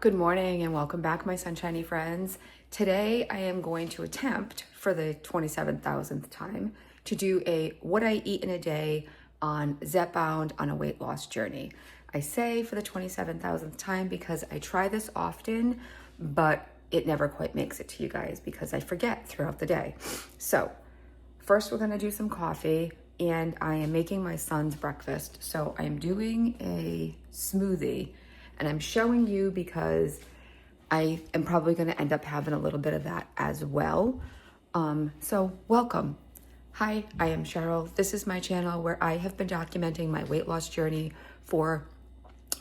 Good morning and welcome back, my sunshiny friends. Today I am going to attempt for the 27,000th time to do a what I eat in a day on Zepbound on a weight loss journey. I say for the 27,000th time because I try this often, but it never quite makes it to you guys because I forget throughout the day. So first we're gonna do some coffee and I am making my son's breakfast. So I am doing a smoothie. And I'm showing you because I am probably going to end up having a little bit of that as well. So welcome. Hi, I am Cheryl. This is my channel where I have been documenting my weight loss journey for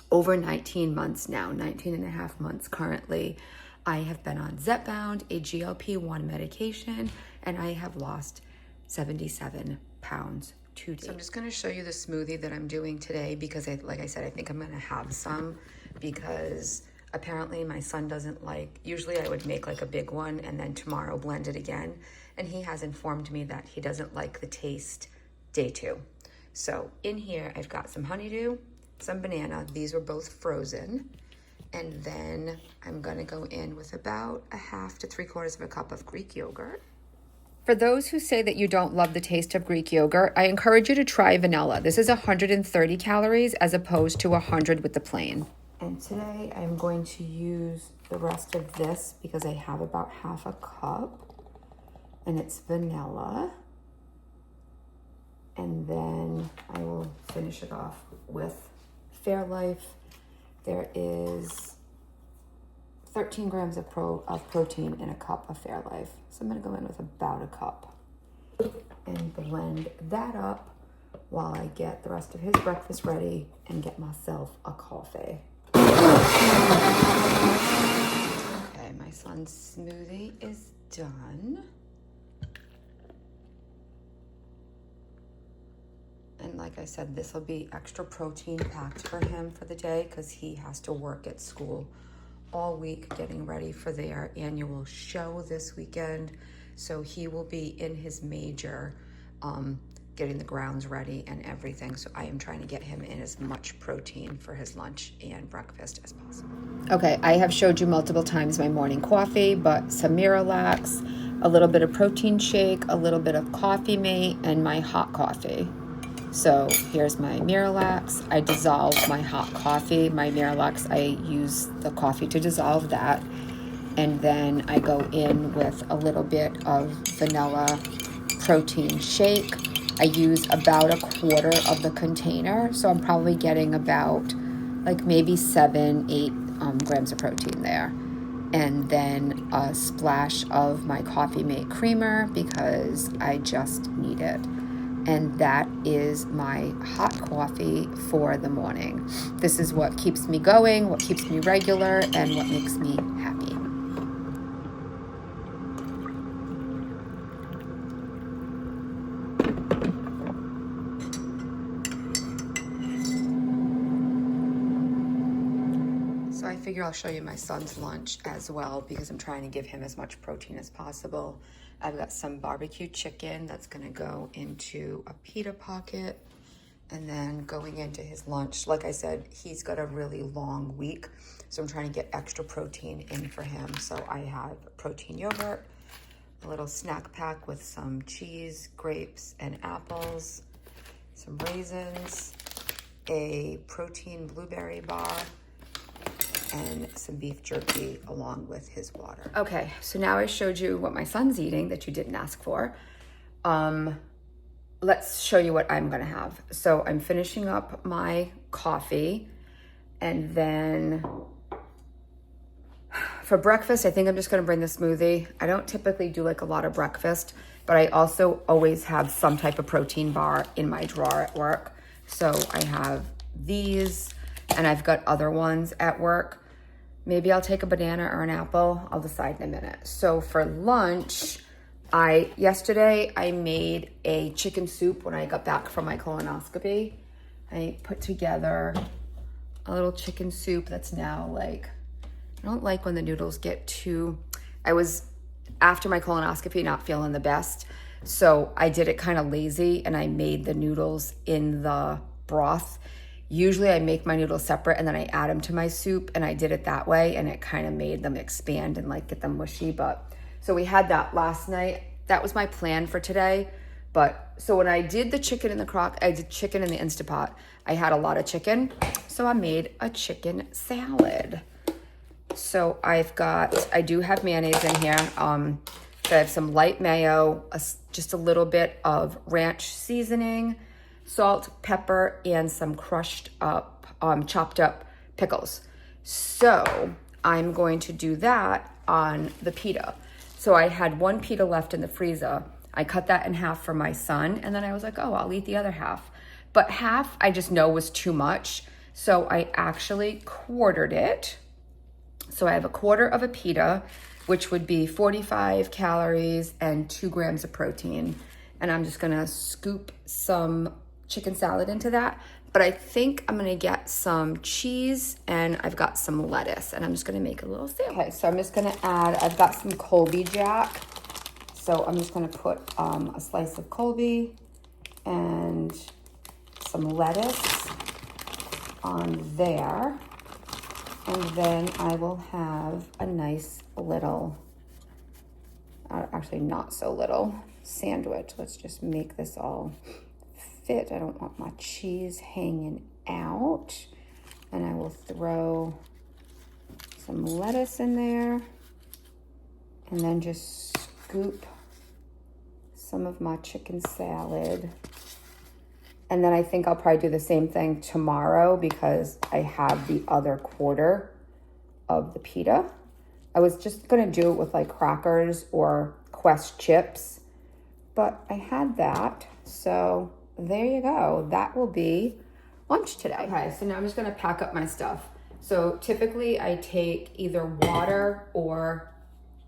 over 19 months now, 19 and a half months currently. I have been on Zepbound, a GLP1 medication, and I have lost 77 pounds to date. So I'm just going to show you the smoothie that I'm doing today because like I said, I think I'm going to have some because apparently my son doesn't like, usually I would make like a big one and then tomorrow blend it again. And he has informed me that he doesn't like the taste day 2. So in here, I've got some honeydew, some banana. These were both frozen. And then I'm gonna go in with about a half to 3/4 of a cup of Greek yogurt. For those who say that you don't love the taste of Greek yogurt, I encourage you to try vanilla. This is 130 calories as opposed to 100 with the plain. And today I'm going to use the rest of this because I have about half a cup and it's vanilla. And then I will finish it off with Fairlife. There is 13 grams of protein in a cup of Fairlife. So I'm gonna go in with about a cup and blend that up while I get the rest of his breakfast ready and get myself a coffee. Okay, my son's smoothie is done. And like I said, this will be extra protein packed for him for the day because he has to work at school all week getting ready for their annual show this weekend. So he will be in his major, getting the grounds ready and everything. So I am trying to get him in as much protein for his lunch and breakfast as possible. Okay, I have showed you multiple times my morning coffee, but some Miralax, a little bit of protein shake, a little bit of Coffee Mate, and my hot coffee. So here's my Miralax. I dissolve my hot coffee. My Miralax, I use the coffee to dissolve that. And then I go in with a little bit of vanilla protein shake. I use about 1/4 of the container. So I'm probably getting about like maybe 7-8 grams of protein there. And then a splash of my Coffee Mate creamer because I just need it. And that is my hot coffee for the morning. This is what keeps me going, what keeps me regular, and what makes me happy. So I figure I'll show you my son's lunch as well because I'm trying to give him as much protein as possible. I've got some barbecue chicken that's gonna go into a pita pocket and then going into his lunch. Like I said, he's got a really long week, so I'm trying to get extra protein in for him. So I have protein yogurt, a little snack pack with some cheese, grapes, and apples, some raisins, a protein blueberry bar, and some beef jerky along with his water. Okay, so now I showed you what my son's eating that you didn't ask for. Let's show you what I'm gonna have. So I'm finishing up my coffee and then for breakfast, I think I'm just gonna bring the smoothie. I don't typically do like a lot of breakfast, but I also always have some type of protein bar in my drawer at work. So I have these and I've got other ones at work. Maybe I'll take a banana or an apple. I'll decide in a minute. So for lunch, yesterday I made a chicken soup when I got back from my colonoscopy. I put together a little chicken soup that's now like, I don't like when the noodles get too, I was, after my colonoscopy, not feeling the best. So I did it kind of lazy and I made the noodles in the broth Usually I make my noodles separate and then I add them to my soup, and I did it that way and it kind of made them expand and like get them mushy. But so we had that last night. That was my plan for today. But so when I did the chicken in the crock, I did chicken in the Instapot. I had a lot of chicken, so I made a chicken salad. So I do have mayonnaise in here. So I have some light mayo, just a little bit of ranch seasoning, salt, pepper, and some chopped up pickles. So I'm going to do that on the pita. So I had one pita left in the freezer. I cut that in half for my son, and then I was like, oh, I'll eat the other half. But half I just know was too much, so I actually quartered it. So I have a quarter of a pita, which would be 45 calories and 2 grams of protein. And I'm just gonna scoop some chicken salad into that. But I think I'm gonna get some cheese, and I've got some lettuce, and I'm just gonna make a little sandwich. Okay, so I'm just gonna I've got some Colby Jack. So I'm just gonna put a slice of Colby and some lettuce on there. And then I will have a nice little, actually not so little, sandwich. Let's just make this all fit. I don't want my cheese hanging out. And I will throw some lettuce in there. And then just scoop some of my chicken salad. And then I think I'll probably do the same thing tomorrow because I have the other quarter of the pita. I was just gonna do it with like crackers or Quest chips, but I had that. So there you go. That will be lunch today. Okay, so now I'm just gonna pack up my stuff. So typically I take either water or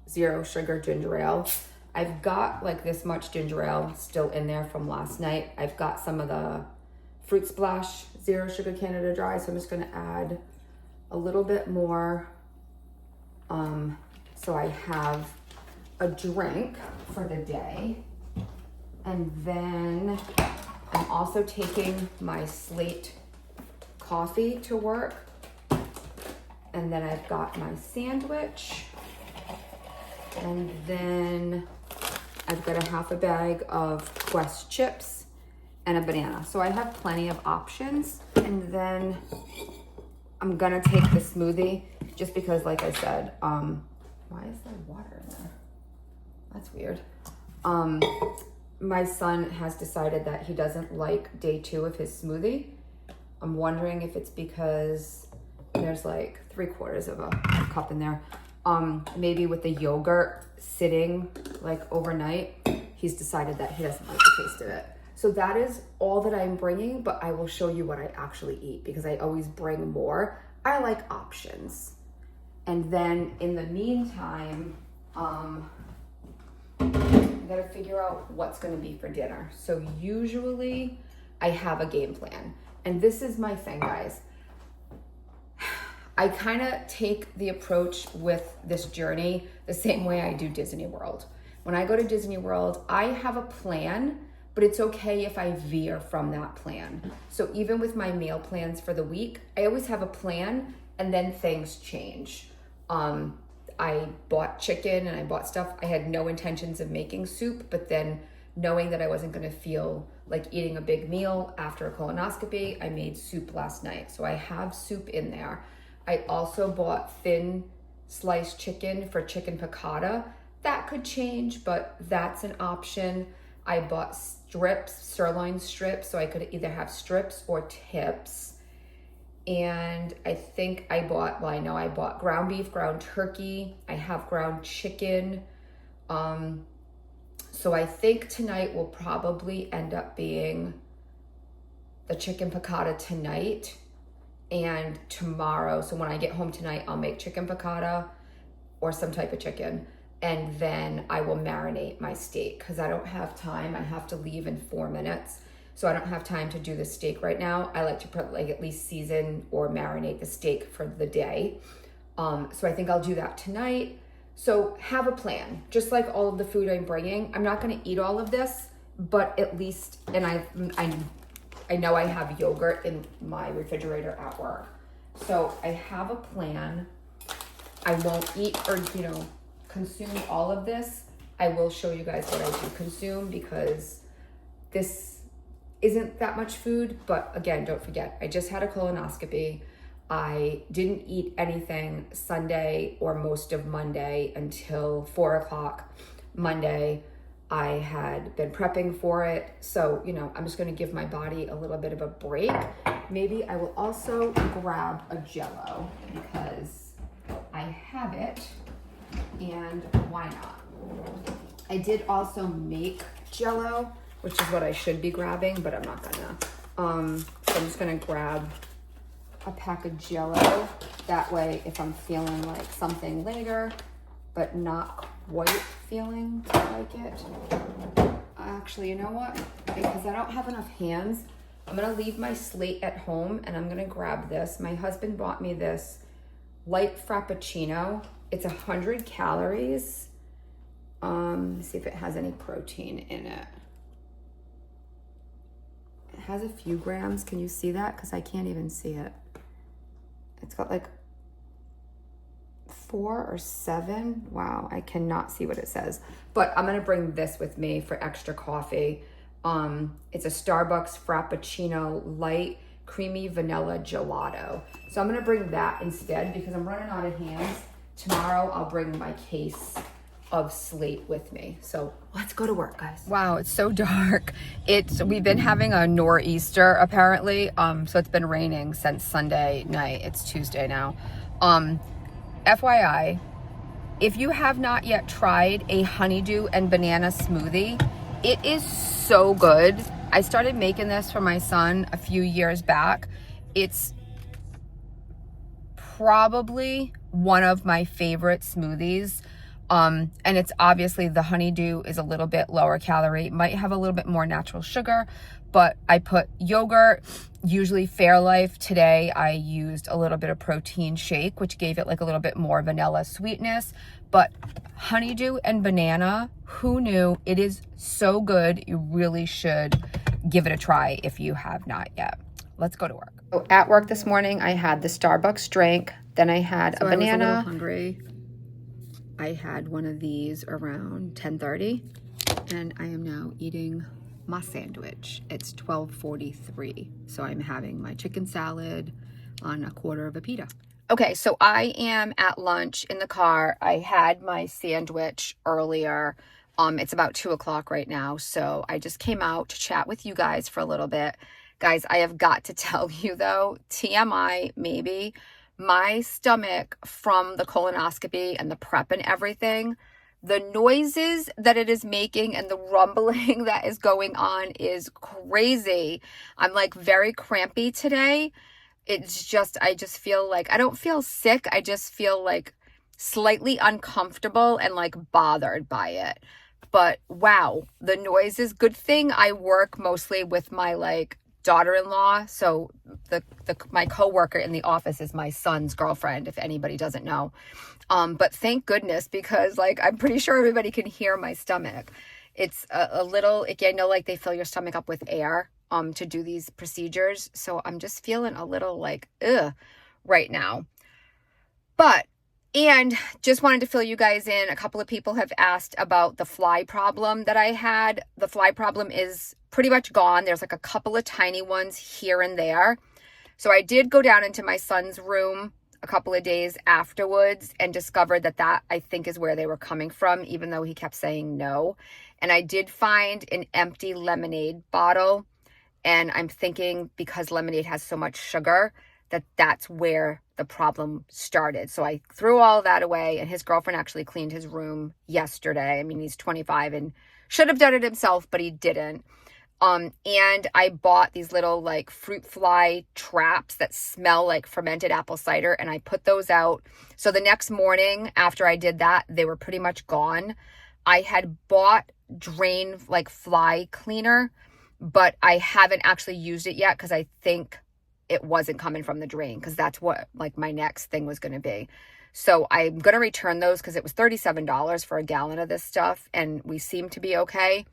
0 sugar ginger ale. I've got like this much ginger ale still in there from last night. I've got some of the Fruit Splash 0 sugar Canada Dry, so I'm just gonna add a little bit more so I have a drink for the day. And then I'm also taking my Slate coffee to work. And then I've got my sandwich. And then I've got a half a bag of Quest chips and a banana. So I have plenty of options. And then I'm gonna take the smoothie just because, like I said, why is there water in there? That's weird. My son has decided that he doesn't like day 2 of his smoothie. I'm wondering if it's because there's like 3/4 of a cup in there. Maybe with the yogurt sitting like overnight, he's decided that he doesn't like the taste of it. So that is all that I'm bringing, but I will show you what I actually eat because I always bring more. I like options. And then in the meantime, I gotta figure out what's gonna be for dinner. So usually I have a game plan. And this is my thing, guys. I kind of take the approach with this journey the same way I do Disney World. When I go to Disney World, I have a plan, but it's okay if I veer from that plan. So even with my meal plans for the week, I always have a plan and then things change. I bought chicken and I bought stuff. I had no intentions of making soup, but then knowing that I wasn't gonna feel like eating a big meal after a colonoscopy, I made soup last night. So I have soup in there. I also bought thin sliced chicken for chicken piccata. That could change, but that's an option. I bought strips, sirloin strips, so I could either have strips or tips. And I think I bought ground beef, ground turkey. I have ground chicken. So I think tonight will probably end up being the chicken piccata tonight. And tomorrow, so when I get home tonight, I'll make chicken piccata or some type of chicken. And then I will marinate my steak because I don't have time. I have to leave in 4 minutes. So I don't have time to do the steak right now. I like to put like at least season or marinate the steak for the day. So I think I'll do that tonight. So have a plan, just like all of the food I'm bringing. I'm not gonna eat all of this, but at least, and I I know I have yogurt in my refrigerator at work. So I have a plan. I won't eat or, consume all of this. I will show you guys what I do consume because this isn't that much food. But again, don't forget, I just had a colonoscopy. I didn't eat anything Sunday or most of Monday until 4 o'clock Monday. I had been prepping for it. So, I'm just going to give my body a little bit of a break. Maybe I will also grab a Jell-O because I have it, and why not? I did also make Jell-O, which is what I should be grabbing, but I'm not gonna. So I'm just gonna grab a pack of Jell-O. That way, if I'm feeling like something later, but not quite feeling like it. Actually, you know what? Because I don't have enough hands, I'm gonna leave my Slate at home and I'm gonna grab this. My husband bought me this light Frappuccino. It's 100 calories. Let's see if it has any protein in it. It has a few grams. Can you see that? Because I can't even see it. It's got like 4 or 7. Wow, I cannot see what it says. But I'm gonna bring this with me for extra coffee. It's a Starbucks Frappuccino light creamy vanilla gelato. So I'm gonna bring that instead because I'm running out of hands. Tomorrow I'll bring my case of Slate with me. So let's go to work, guys. Wow, it's so dark. We've been having a nor'easter apparently. So it's been raining since Sunday night. It's Tuesday now. FYI, if you have not yet tried a honeydew and banana smoothie, it is so good. I started making this for my son a few years back. It's probably one of my favorite smoothies. And it's obviously the honeydew is a little bit lower calorie, might have a little bit more natural sugar, but I put yogurt, usually Fairlife. Today I used a little bit of protein shake, which gave it like a little bit more vanilla sweetness. But honeydew and banana, who knew? It is so good. You really should give it a try if you have not yet. Let's go to work. So at work this morning, I had the Starbucks drink. Then I had a banana. I was a little hungry. I had one of these around 10:30, and I am now eating my sandwich. It's 12:43, so I'm having my chicken salad on a quarter of a pita. Okay, so I am at lunch in the car. I had my sandwich earlier. It's about 2 o'clock right now, so I just came out to chat with you guys for a little bit. Guys, I have got to tell you though, TMI maybe, my stomach from the colonoscopy and the prep and everything, the noises that it is making and the rumbling that is going on is crazy. I'm like very crampy today. It's just, I just feel like, I don't feel sick. I just feel like slightly uncomfortable and like bothered by it. But wow, the noises, good thing I work mostly with my like daughter-in-law. So my coworker in the office is my son's girlfriend, if anybody doesn't know. But thank goodness, because like, I'm pretty sure everybody can hear my stomach. It's a little, again, like they fill your stomach up with air, to do these procedures. So I'm just feeling a little like, ugh, right now. And just wanted to fill you guys in. A couple of people have asked about the fly problem that I had. The fly problem is pretty much gone. There's like a couple of tiny ones here and there. So I did go down into my son's room a couple of days afterwards and discovered that I think is where they were coming from, even though he kept saying no. And I did find an empty lemonade bottle. And I'm thinking because lemonade has so much sugar, that's where the problem started. So I threw all that away, and his girlfriend actually cleaned his room yesterday. I mean, he's 25 and should have done it himself, but he didn't. And I bought these little like fruit fly traps that smell like fermented apple cider, and I put those out. So the next morning after I did that, they were pretty much gone. I had bought drain like fly cleaner, but I haven't actually used it yet because I think it wasn't coming from the drain, because that's what like my next thing was going to be. So I'm going to return those because it was $37 for a gallon of this stuff, and we seem to be okay.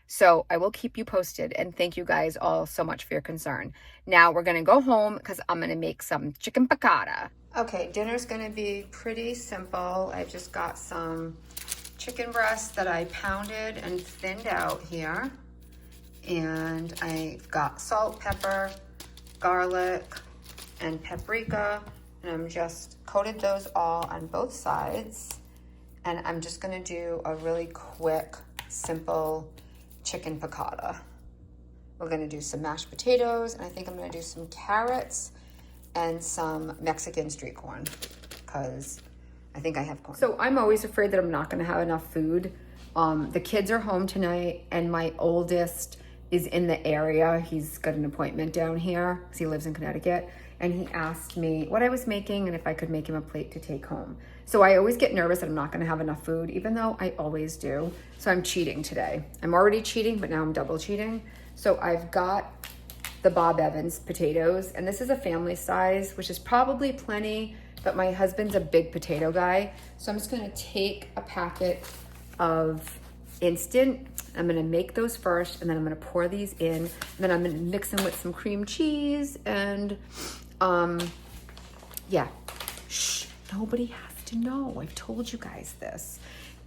So I will keep you posted, and thank you guys all so much for your concern. Now we're gonna go home because I'm gonna make some chicken piccata. Okay, dinner's gonna be pretty simple. I've just got some chicken breasts that I pounded and thinned out here. And I've got salt, pepper, garlic, and paprika. And I'm just coated those all on both sides. And I'm just gonna do a really quick, simple chicken piccata. We're gonna do some mashed potatoes, and I think I'm gonna do some carrots and some Mexican street corn, because I think I have corn. So I'm always afraid that I'm not gonna have enough food. The kids are home tonight, and my oldest is in the area. He's got an appointment down here because he lives in Connecticut. And he asked me what I was making and if I could make him a plate to take home. So I always get nervous that I'm not gonna have enough food, even though I always do. So I'm cheating today. I'm already cheating, but now I'm double cheating. So I've got the Bob Evans potatoes, and this is a family size, which is probably plenty, but my husband's a big potato guy. So I'm just gonna take a packet of instant. I'm gonna make those first, and then I'm gonna pour these in, and then I'm gonna mix them with some cream cheese and yeah, shh, nobody has to know. I've told you guys this.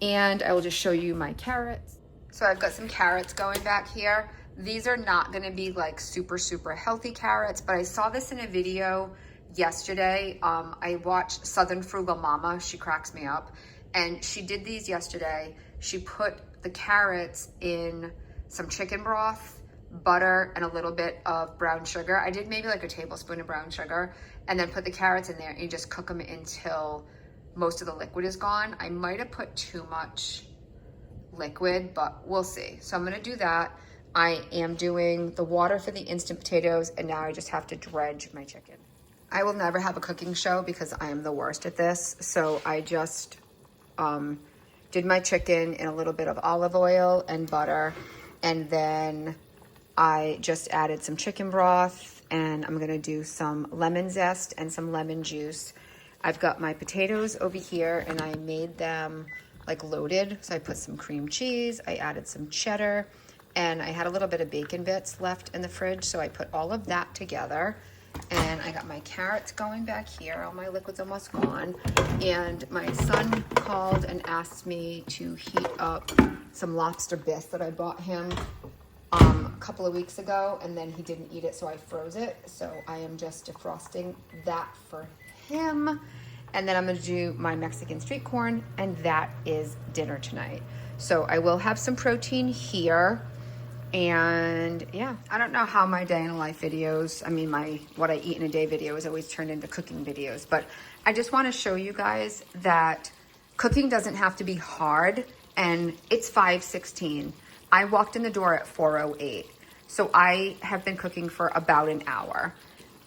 And I will just show you my carrots. So I've got some carrots going back here. These are not gonna be like super, super healthy carrots, but I saw this in a video yesterday. I watched Southern Frugal Mama, she cracks me up. And she did these yesterday. She put the carrots in some chicken broth, butter, and a little bit of brown sugar. I did maybe like a tablespoon of brown sugar, and then put the carrots in there and you just cook them until most of the liquid is gone. I might have put too much liquid, but we'll see. So I'm gonna do that. I am doing the water for the instant potatoes, and now I just have to dredge my chicken. I will never have a cooking show because I am the worst at this. So I just did my chicken in a little bit of olive oil and butter, and then I just added some chicken broth, and I'm gonna do some lemon zest and some lemon juice. I've got my potatoes over here, and I made them like loaded. So I put some cream cheese, I added some cheddar, and I had a little bit of bacon bits left in the fridge. So I put all of that together, and I got my carrots going back here. All my liquid's almost gone. And my son called and asked me to heat up some lobster bisque that I bought him a couple of weeks ago, and then he didn't eat it, so I froze it. So I am just defrosting that for him. And then I'm gonna do my Mexican street corn, and that is dinner tonight. So I will have some protein here. And yeah, I don't know how my day in a life videos, I mean my what I eat in a day video is always turned into cooking videos, but I just want to show you guys that cooking doesn't have to be hard, and it's 5:16. I walked in the door at 4:08. So I have been cooking for about an hour.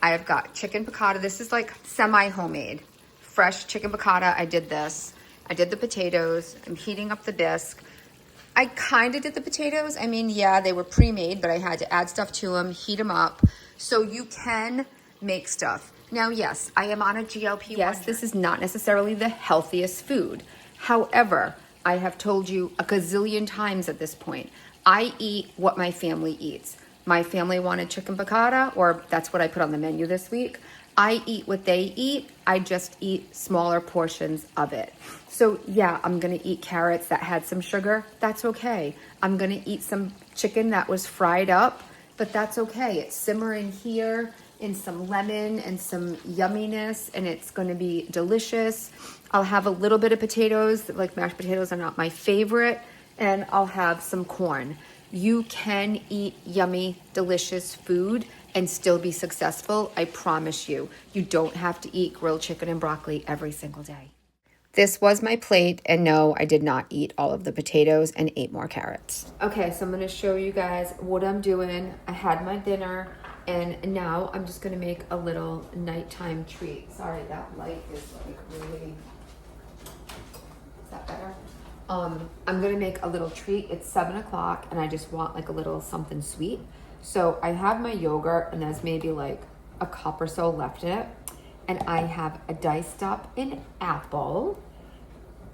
I have got chicken piccata. This is like semi-homemade, fresh chicken piccata. I did this. I did the potatoes. I'm heating up the bisque. I kind of did the potatoes. I mean, yeah, they were pre-made, but I had to add stuff to them, heat them up. So you can make stuff. Now, yes, I am on a GLP1. Yes, this is not necessarily the healthiest food. However, I have told you a gazillion times at this point, I eat what my family eats. My family wanted chicken piccata, or that's what I put on the menu this week. I eat what they eat. I just eat smaller portions of it. So yeah, I'm gonna eat carrots that had some sugar. That's okay. I'm gonna eat some chicken that was fried up, but that's okay. It's simmering here in some lemon and some yumminess, and it's gonna be delicious. I'll have a little bit of potatoes, like mashed potatoes are not my favorite, and I'll have some corn. You can eat yummy, delicious food and still be successful. I promise you. You don't have to eat grilled chicken and broccoli every single day. This was my plate, and no, I did not eat all of the potatoes and ate more carrots. Okay, so I'm gonna show you guys what I'm doing. I had my dinner, and now I'm just gonna make a little nighttime treat. Sorry, that light is like really, is that better? I'm gonna make a little treat. It's 7 o'clock, and I just want like a little something sweet. So I have my yogurt, and there's maybe like a cup or so left in it. And I have a diced up an apple.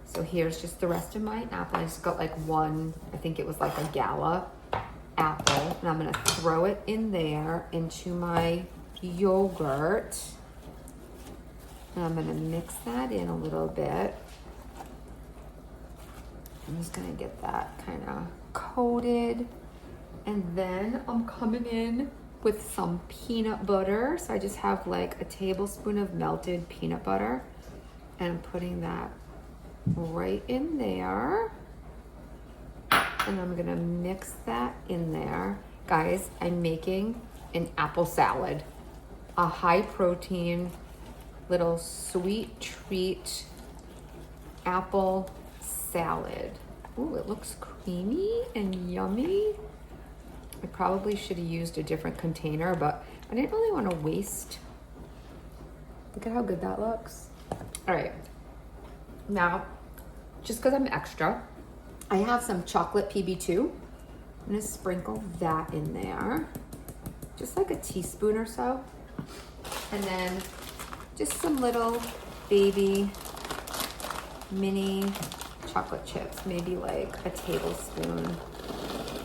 So here's just the rest of my apple. I just got like one, I think it was like a gala. apple, and I'm gonna throw it in there into my yogurt. And I'm gonna mix that in a little bit. I'm just gonna get that kind of coated. And then I'm coming in with some peanut butter. So I just have like a tablespoon of melted peanut butter, and I'm putting that right in there. And I'm gonna mix that in there. Guys, I'm making an apple salad, a high protein, little sweet treat apple salad. Ooh, it looks creamy and yummy. I probably should have used a different container, but I didn't really want to waste. Look at how good that looks. All right, now, just because I'm extra, I have some chocolate PB2. I'm gonna sprinkle that in there, just like a teaspoon or so. And then just some little baby mini chocolate chips, maybe like a tablespoon.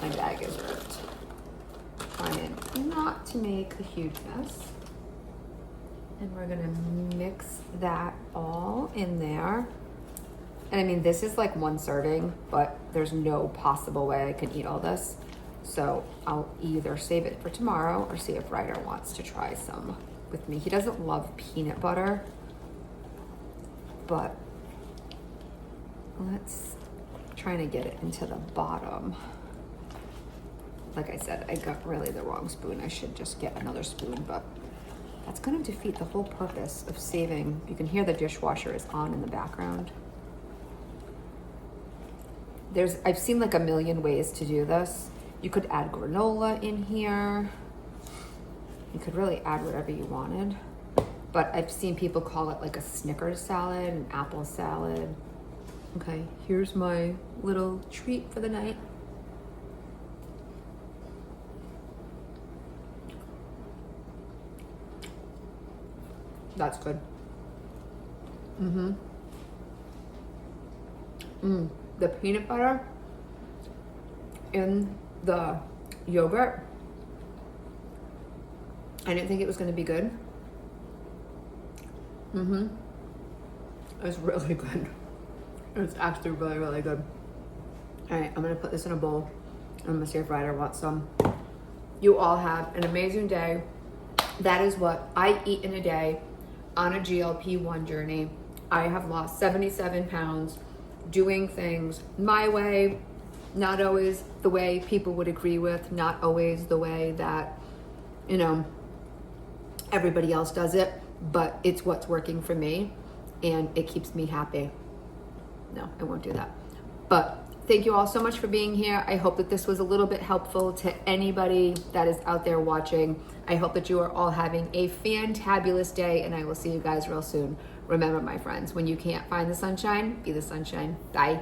My bag is ripped. Trying not to make a huge mess. And we're gonna mix that all in there. And I mean, this is like one serving, but there's no possible way I can eat all this. So I'll either save it for tomorrow or see if Ryder wants to try some with me. He doesn't love peanut butter, but let's try to get it into the bottom. Like I said, I got really the wrong spoon. I should just get another spoon, but that's gonna defeat the whole purpose of saving. You can hear the dishwasher is on in the background. I've seen like a million ways to do this. You could add granola in here. You could really add whatever you wanted. But I've seen people call it like a Snickers salad, an apple salad. Okay, here's my little treat for the night. That's good. The peanut butter in the yogurt, I didn't think it was going to be good. It was really good. It was actually really, really good. All right, I'm going to put this in a bowl. I'm going to see if Ryder wants some. You all have an amazing day. That is what I eat in a day on a GLP1 journey. I have lost 77 pounds doing things my way, not always the way people would agree with, not always the way that, you know, everybody else does it, but it's what's working for me and it keeps me happy. No, I won't do that. But thank you all so much for being here. I hope that this was a little bit helpful to anybody that is out there watching. I hope that you are all having a fantabulous day, and I will see you guys real soon. Remember, my friends, when you can't find the sunshine, be the sunshine. Bye.